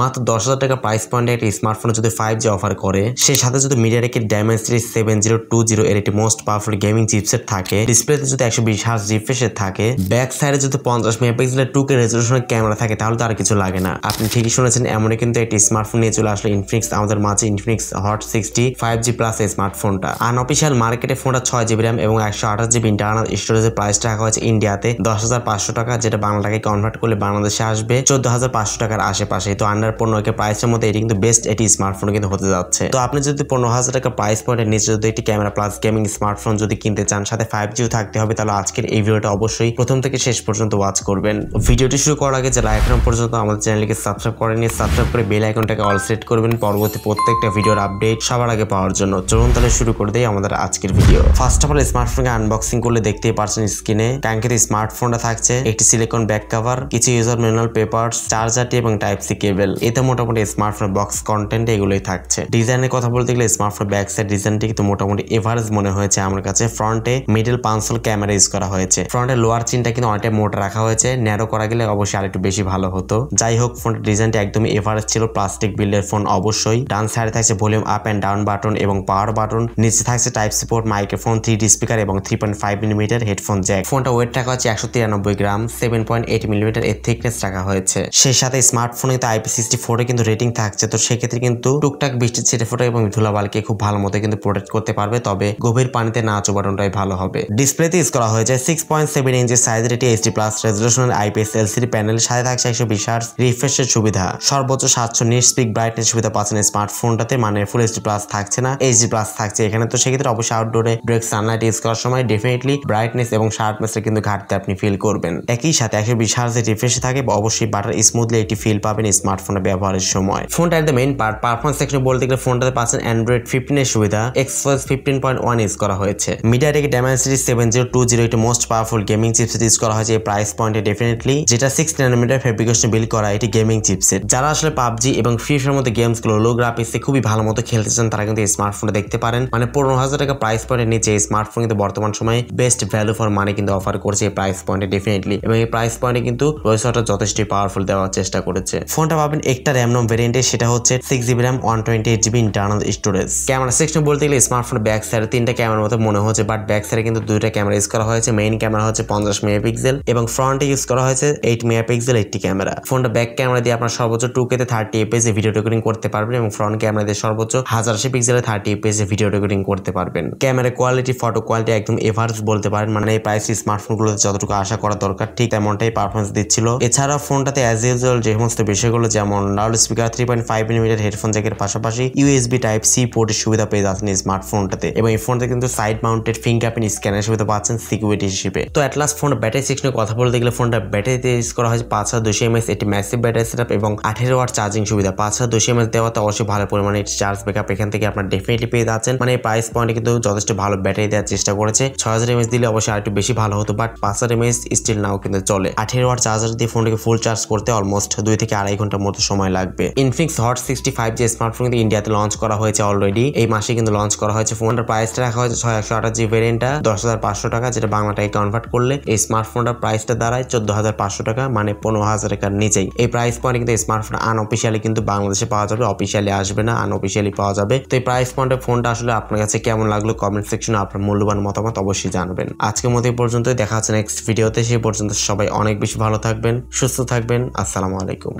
মাত্র 10,000 টাকা প্রাইস পয়েন্টে একটি স্মার্টফোনে যদি 5G অফার করে, সেই সাথে যদি মিডিয়াটেকের ডায়মেনসিটি 7020 এর একটি মোস্ট পাওয়ারফুল গেমিং চিপসেট থাকে, ডিসপ্লেতে যদি 120 Hz রিফ্রেশের থাকে, ব্যাক সাইডে যদি 50 মেগাপিক্সেলের 2K রেজোলিউশনের ক্যামেরা থাকে, তাহলে তো আর কিছু লাগে না। আপনি ঠিকই শুনেছেন, এমনই কিন্তু একটি স্মার্টফোন নিয়ে চলে আসলো ইনফিনিক্স আমাদের মাঝে। ইনফিনিক্স হট 60 5G প্লাস এই স্মার্টফোনটা আনঅফিশিয়াল মার্কেটে ফোনটা 6GB র্যাম এবং 128GB ইন্টারনাল স্টোরেজের প্রাইসটা রাখা হয়েছে ইন্ডিয়াতে 10,500 টাকা, যেটা বাংলা টাকায় কনভার্ট করলে বাংলাদেশে আসবে 14,500 টাকার আশেপাশে। তো আন্ডার 15K প্রাইসের মধ্যে এটি কিন্তু বেস্ট একটি স্মার্টফোন কিন্তু হতে যাচ্ছে। তো আপনি যদি 15,000 টাকা প্রাইস পয়েন্টের নিচে যদি একটি ক্যামেরা প্লাস গেমিং স্মার্টফোন যদি কিনতে চান, সাথে 5Gও থাকতে হবে, তাহলে আজকের এই ভিডিওটা অবশ্যই প্রথম থেকে শেষ পর্যন্ত ওয়াচ করবেন। ভিডিওটি শুরু করার আগে যারা এখনো পর্যন্ত আমাদের চ্যানেলকে সাবস্ক্রাইব করেননি, সাবস্ক্রাইব করে বেল আইকনটাকে অল সেট করবেন পরবর্তী প্রত্যেকটা ভিডিওর আপডেট সবার আগে পাওয়ার জন্য। চলুন তাহলে শুরু করে দেই আমাদের আজকের ভিডিও। ফার্স্ট অফ অল স্মার্টফোনকে আনবক্সিং করলে দেখতেই পারছেন স্ক্রিনে কাঙ্ক্ষিত স্মার্টফোনটা থাকছে একটি সিলিকন ব্যাক কভার, কিছু ইউজার ম্যানুয়াল পেপারস, চার্জারটি এবং টাইপ সি কেবল। এতে মোটামুটি স্মার্টফোন বক্স কন্টেন্ট এগুলোই থাকছে। ডিজাইনের কথা বলতে গেলে স্মার্টফোন ব্যাক সাইড ডিজাইনটি কিন্তু মোটামুটি এভারেজ মনে হয়েছে আমার কাছে। ফ্রন্টে মিডল পাঁচল ক্যামেরা ইউজ করা হয়েছে। ফ্রন্টের লোয়ার চিনটা কিন্তু অনেকটা মোটা রাখা হয়েছে, ন্যারো করা গেলে অবশ্যই আরেকটু বেশি ভালো হতো। যাই হোক, ফোনের ডিজাইনটি একদমই এভারেজ ছিল, প্লাস্টিক বিল্ডের ফোন অবশ্যই। ডান সাইডে থাকছে volume up and down button এবং পাওয়ার বাটন, নিচে থাকছে type C port, microphone, 3D speaker এবং 3.5mm হেডফোন জ্যাক। ফোনটা ওয়েট রাখা হচ্ছে 193 গ্রাম, 7.8mm এর থিকনেস রাখা হয়েছে। সেই সাথে স্মার্টফোনে তো IP64 কিন্তু রেটিং থাকছে, তো সেক্ষেত্রে কিন্তু টুকটাক বৃষ্টির ছিটে ফোটা এবং ধুলাবালিকে খুব ভালো মতো কিন্তু প্রোটেক্ট করতে পারবে, তবে গভীর পানিতে না চোবানোটাই ভালো হবে। ডিসপ্লেতে ইউজ করা হয়েছে 6.7 ইঞ্চি সাইজের একটি HD+ রেজোলিউশনের IPS LCD প্যানেল, সাথে থাকছে 120 Hz রিফ্রেশের সুবিধা, সর্বোচ্চ 700 নিট পিক ব্রাইটনেস সুবিধা পাচ্ছেন স্মার্টফোনটাতে, মানে ফুল HD+ থাকছে না, HD+ থাকছে এখানে। তো সেক্ষেত্রে অবশ্যই আউটডোরে ডাইরেক্ট সানলাইট ইউজ করার সময় ডেফিনেটলি ব্রাইটনেস এবং শার্পনেসের কিন্তু ঘাটতি আপনি ফিল করবেন। একই সাথে 120 Hz রিফ্রেশ থাকে, অবশ্যই বাটার স্মুথলি একটি ফিল পাবেন স্মার্টফোনে ব্যবহারের সময়। ফোনটা এর মেইন পার্ট পারফরম্যান্স সেকশন বলতে গেলে ফোনটাতে পাচ্ছেন Android 15 এর সুবিধা, Exynos 15.1 ইউজ করা হয়েছে। মিডিয়াটেক ডায়মেনসিটি 7020 একটি most powerful gaming chipset use করা হয়েছে এই প্রাইস পয়েন্টে ডেফিনেটলি, যেটা 6nm ফেব্রিকেশন বিল্ড করা এটি গেমিং চিপসেট। যারা আসলে PUBG এবং ফ্রি ফায়ারের মতো গেমস গুলো লো গ্রাফিক্সে খুবই ভালো মতো খেলতে চান, তারা কিন্তু এই স্মার্টফোনটা দেখতে পারেন। মানে 15,000 টাকা প্রাইস পয়েন্টের নিচে এই স্মার্টফোন কিন্তু বর্তমান সময়ে বেস্ট ভ্যালু ফর মানি কিন্তু অফার করছে এই প্রাইস পয়েন্টে ডেফিনেটলি, এবং এই প্রাইস পয়েন্টে কিন্তু প্রসেসরটা যথেষ্ট পাওয়ারফুল দেওয়ার চেষ্টা করেছে। ফোনটা পাবেন একটা র্যাম রম ভেরিয়েন্টে, সেটা হচ্ছে 6GB RAM 128GB internal storage. Camera section বলতে গেলে স্মার্টফোনের ব্যাক সাইডে 3টা ক্যামেরার মতো মনে হচ্ছে, বাট ব্যাক সাইডে কিন্তু 2টা ক্যামেরা ইউজ করা হয়েছে। মেইন ক্যামেরা হচ্ছে 50 মেগাপিক্সেল এবং ফ্রন্টে ইউজ করা হয়েছে 8 মেগাপিক্সেল একটি ক্যামেরা। ফোনটা ব্যাক ক্যামেরা দিয়ে আপনার সর্বোচ্চ 2K তে 30fps এ ভিডিও রেকর্ডিং করতে পারবেন এবং ফ্রন্ট ক্যামেরা দিয়ে সর্বোচ্চ 1080 পিক্সেলে 30fps এ ভিডিও রেকর্ডিং করতে পারবেন। ক্যামেরা কোয়ালিটি, ফটো কোয়ালিটি একদম এভারেজ বলতে পারেন, মানে এই প্রাইস স্মার্টফোনগুলোতে যতটুকু আশা করা দরকার ঠিক তেমনটাই পারফরমেন্স দিচ্ছিল। এছাড়া ফোনটাতে অ্যাজ ইউজুয়াল যে সমস্ত বিষয়গুলো, যেমন লাউড স্পিকার, 3.5mm হেডফোন জ্যাকের পাশাপাশি USB টাইপ সি পোর্টের সুবিধা পেয়ে যাচ্ছেন স্মার্টফোনটাতে, এবং এই ফোনটাতে কিন্তু সাইড মাউন্টেড ফিঙ্গারপ্রিন্ট স্ক্যানের সুবিধা পাচ্ছেন সিকিউরিটি হিসেবে। তো অ্যাট লাস্ট ফোনটা ব্যাটারি সেকশনে কথা বলতে গেলে ফোনটা ব্যাটারিতে ইউজ করা হয়েছে 5200 mAh একটি ম্যাসিভ ব্যাটারি সেটআপ এবং 18 ওয়াট চার্জিং সুবিধা। 5200 mAh দেওয়াতে অবশ্যই ভালো পরিমাণে চার্জ ব্যাকআপ এখান থেকে আপনার ডেফিনেটলি পেয়ে যাচ্ছেন। মানে এই প্রাইস পয়েন্টে কিন্তু যথেষ্ট ভালো ব্যাটারি দেওয়ার চেষ্টা করেছে। 6000 mAh দিলে অবশ্যই আরেকটু বেশি ভালো হতো, বাট 5000 mAh স্টিল নাও কিন্তু চলে। 18 ওয়াট চার্জার দিয়ে ফোনটাকে ফুল চার্জ করতে অলমোস্ট 2 থেকে আড়াই ঘন্টার মতো সময় লাগবে। ইনফিনিক্স হট 60 5G স্মার্টফোন কিন্তু ইন্ডিয়াতে লঞ্চ করা হয়েছে অলরেডি, এই মাসে কিন্তু লঞ্চ করা হয়েছে। ফোনটার প্রাইসটা রাখা হয়েছে 6128GB ভেরিয়েন্টটা 10,500 টাকা, যেটা বাংলাটাকে কনভার্ট করলে এই স্মার্টফোনটার প্রাইসটা দাঁড়ায় 14,500 টাকা, মানে 15,000 টাকার নিচেই। এই প্রাইস পয়েন্টে কিন্তু স্মার্টফোন আনঅফিশিয়ালি কিন্তু বাংলাদেশে পাওয়া যাবে, অফিশিয়ালি আসবে না, আনঅফিশিয়ালি পাওয়া যাবে। তো এই প্রাইস পয়েন্টে ফোনটা আসলে আপনার কাছে কেমন লাগলো কমেন্ট সেকশনে আপনার মূল্যবান মতামত অবশ্যই জানাবেন। আজকের মতো এই পর্যন্তই, দেখা হচ্ছে নেক্সট ভিডিওতে। সেই পর্যন্ত সবাই অনেক বেশি ভালো থাকবেন, সুস্থ থাকবেন। আসসালামু আলাইকুম।